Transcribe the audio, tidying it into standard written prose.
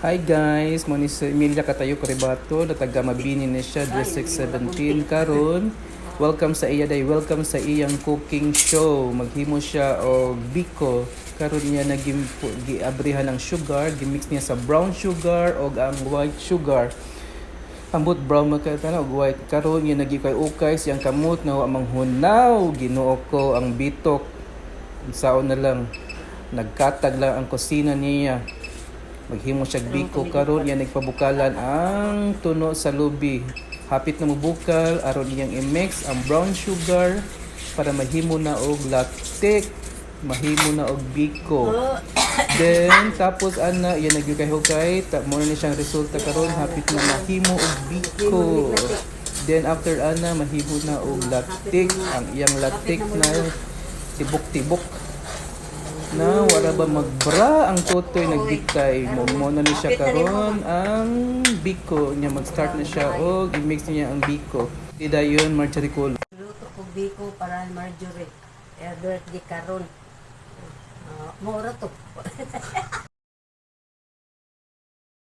Hi guys, mo ni si Emilia Katayo Coribato, na taga Mabini ni siya, District 17 karon. Welcome sa iya day, welcome sa iyang cooking show. Maghimo siya og biko. Karon niya giabrihan ng sugar, gimix niya sa brown sugar og ang white sugar. Ambot brown makatana og white. Karon niya nagikay-ukay siyang kamot na wa manghunaw. Ginoo ko ang bitok. Saon na lang. Nagkatag lang ang kusina niya. Maghimo siya biko karon iya nagpabukalan ang tuno sa lubi. Hapit na mubukal aron iyang i-mix ang brown sugar para mahimo na og lactic, mahimo na og biko. Then tapos ana iya nagyugay-hugay mo na siyang resulta karon hapit na mahimo og biko. Then after ana mahimo na og lactic, ang iyang lactic na tibok-tibok na wala ba magbra ang totoy nagdiktay mo na ni siya karon ang biko niya mag-start na siya og i-mix niya ang biko di dayon Marjorie Colo Luto ko biko para Marjorie birthday karon. Mura to.